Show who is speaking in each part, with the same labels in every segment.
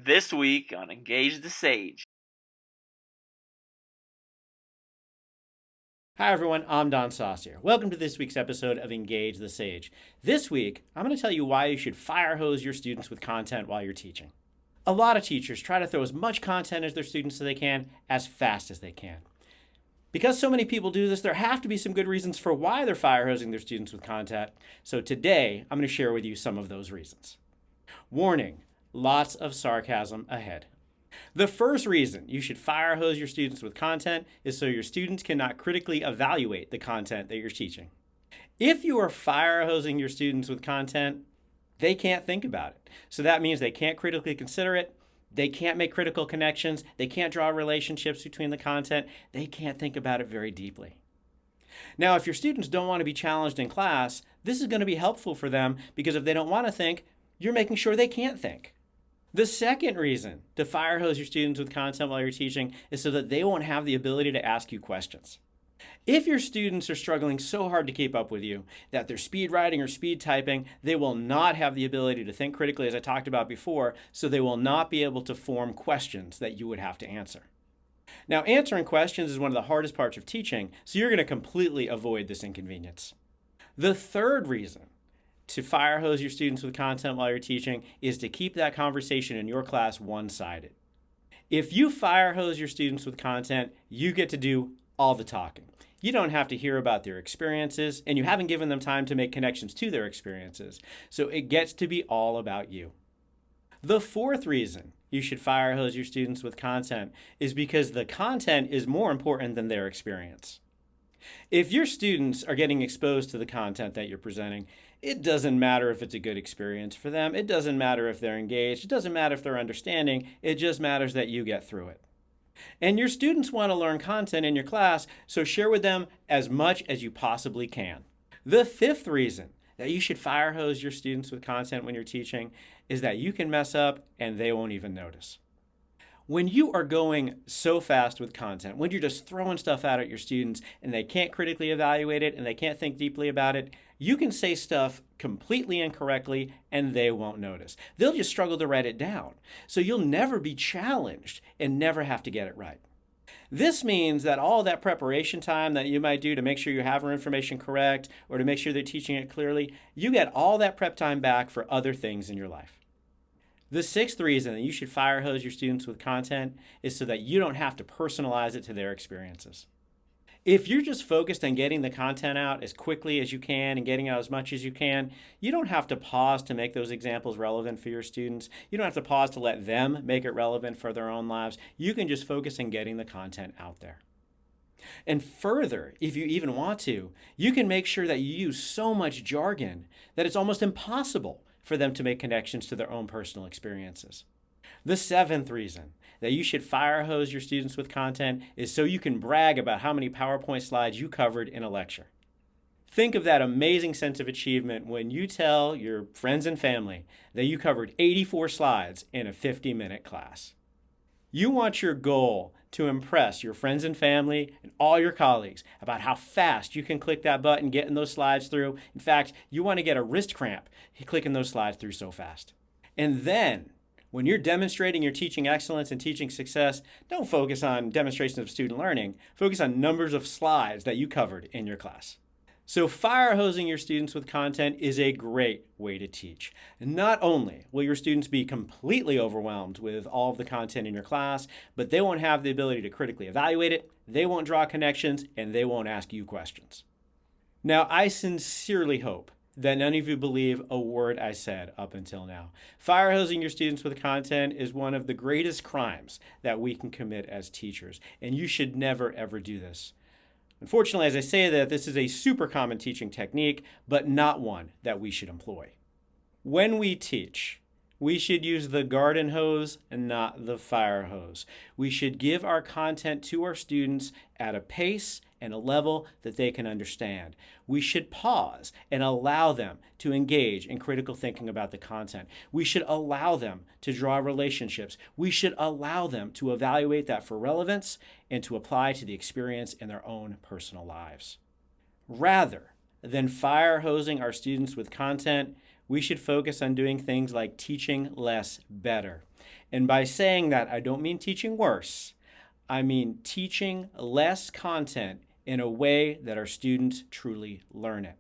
Speaker 1: This week on Engage the Sage.
Speaker 2: Hi everyone, I'm Don Saucier. Welcome to this week's episode of Engage the Sage. This week, I'm going to tell you why you should fire hose your students with content while you're teaching. A lot of teachers try to throw as much content as their students as they can, as fast as they can. Because so many people do this, there have to be some good reasons for why they're fire hosing their students with content. So today, I'm going to share with you some of those reasons. Warning, lots of sarcasm ahead. The first reason you should fire hose your students with content is so your students cannot critically evaluate the content that you're teaching. If you are fire hosing your students with content, they can't think about it. So that means they can't critically consider it, they can't make critical connections, they can't draw relationships between the content, they can't think about it very deeply. Now, if your students don't want to be challenged in class, this is going to be helpful for them because if they don't want to think, you're making sure they can't think. The second reason to fire hose your students with content while you're teaching is so that they won't have the ability to ask you questions. If your students are struggling so hard to keep up with you that they're speed writing or speed typing, they will not have the ability to think critically, as I talked about before, so they will not be able to form questions that you would have to answer. Now, answering questions is one of the hardest parts of teaching, so you're going to completely avoid this inconvenience. The third reason to fire hose your students with content while you're teaching is to keep that conversation in your class one-sided. If you fire hose your students with content, you get to do all the talking. You don't have to hear about their experiences, and you haven't given them time to make connections to their experiences. So it gets to be all about you. The fourth reason you should fire hose your students with content is because the content is more important than their experience. If your students are getting exposed to the content that you're presenting, it doesn't matter if it's a good experience for them. It doesn't matter if they're engaged. It doesn't matter if they're understanding. It just matters that you get through it. And your students want to learn content in your class, so share with them as much as you possibly can. The fifth reason that you should fire hose your students with content when you're teaching is that you can mess up and they won't even notice. When you are going so fast with content, when you're just throwing stuff out at your students and they can't critically evaluate it and they can't think deeply about it, you can say stuff completely incorrectly and they won't notice. They'll just struggle to write it down. So you'll never be challenged and never have to get it right. This means that all that preparation time that you might do to make sure you have your information correct or to make sure they're teaching it clearly, you get all that prep time back for other things in your life. The sixth reason that you should fire hose your students with content is so that you don't have to personalize it to their experiences. If you're just focused on getting the content out as quickly as you can and getting out as much as you can, you don't have to pause to make those examples relevant for your students. You don't have to pause to let them make it relevant for their own lives. You can just focus on getting the content out there. And further, if you even want to, you can make sure that you use so much jargon that it's almost impossible for them to make connections to their own personal experiences. The seventh reason that you should fire hose your students with content is so you can brag about how many PowerPoint slides you covered in a lecture. Think of that amazing sense of achievement when you tell your friends and family that you covered 84 slides in a 50-minute class. You want your goal to impress your friends and family and all your colleagues about how fast you can click that button, getting those slides through. In fact, you want to get a wrist cramp clicking those slides through so fast. And then, when you're demonstrating your teaching excellence and teaching success, don't focus on demonstrations of student learning. Focus on numbers of slides that you covered in your class. So fire hosing your students with content is a great way to teach. Not only will your students be completely overwhelmed with all of the content in your class, but they won't have the ability to critically evaluate it, they won't draw connections, and they won't ask you questions. Now, I sincerely hope that none of you believe a word I said up until now. Fire hosing your students with content is one of the greatest crimes that we can commit as teachers, and you should never, ever do this. Unfortunately, as I say that, this is a super common teaching technique, but not one that we should employ. When we teach, we should use the garden hose and not the fire hose. We should give our content to our students at a pace and a level that they can understand. We should pause and allow them to engage in critical thinking about the content. We should allow them to draw relationships. We should allow them to evaluate that for relevance and to apply to the experience in their own personal lives. Rather than fire hosing our students with content, We should focus on doing things like teaching less better. And by saying that, I don't mean teaching worse. I mean teaching less content in a way that our students truly learn it.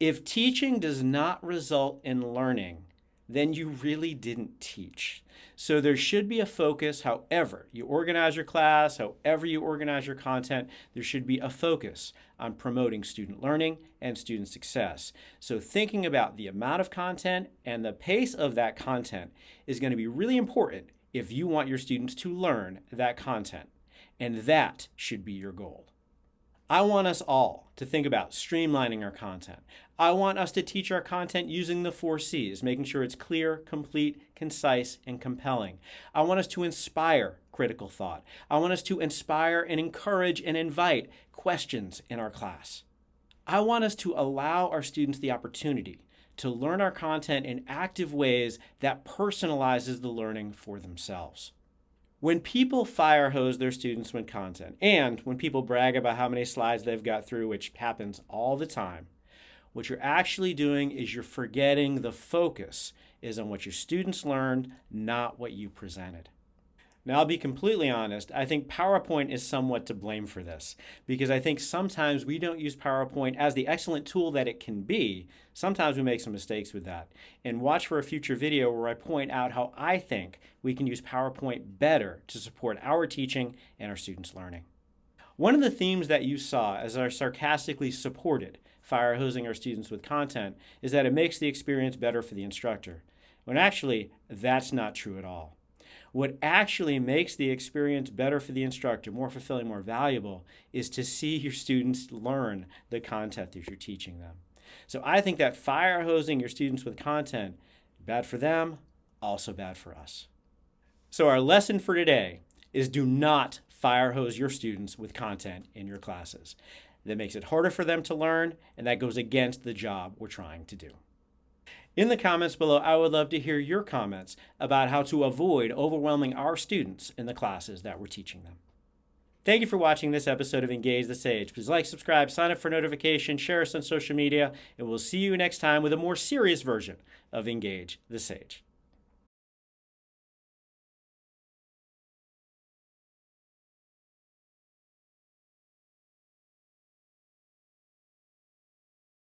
Speaker 2: If teaching does not result in learning, then you really didn't teach. So there should be a focus, however you organize your class, however you organize your content, there should be a focus on promoting student learning and student success. So thinking about the amount of content and the pace of that content is going to be really important if you want your students to learn that content. And that should be your goal. I want us all to think about streamlining our content. I want us to teach our content using the 4 C's, making sure it's clear, complete, concise, and compelling. I want us to inspire critical thought. I want us to inspire and encourage and invite questions in our class. I want us to allow our students the opportunity to learn our content in active ways that personalizes the learning for themselves. When people firehose their students with content, and when people brag about how many slides they've got through, which happens all the time, what you're actually doing is you're forgetting the focus is on what your students learned, not what you presented. Now, I'll be completely honest, I think PowerPoint is somewhat to blame for this, because I think sometimes we don't use PowerPoint as the excellent tool that it can be. Sometimes we make some mistakes with that. And watch for a future video where I point out how I think we can use PowerPoint better to support our teaching and our students' learning. One of the themes that you saw as I sarcastically supported firehosing our students with content is that it makes the experience better for the instructor, when actually that's not true at all. What actually makes the experience better for the instructor, more fulfilling, more valuable, is to see your students learn the content that you're teaching them. So I think that firehosing your students with content, bad for them, also bad for us. So our lesson for today is do not firehose your students with content in your classes. That makes it harder for them to learn, and that goes against the job we're trying to do. In the comments below, I would love to hear your comments about how to avoid overwhelming our students in the classes that we're teaching them. Thank you for watching this episode of Engage the Sage. Please like, subscribe, sign up for notifications, share us on social media, and we'll see you next time with a more serious version of Engage the Sage.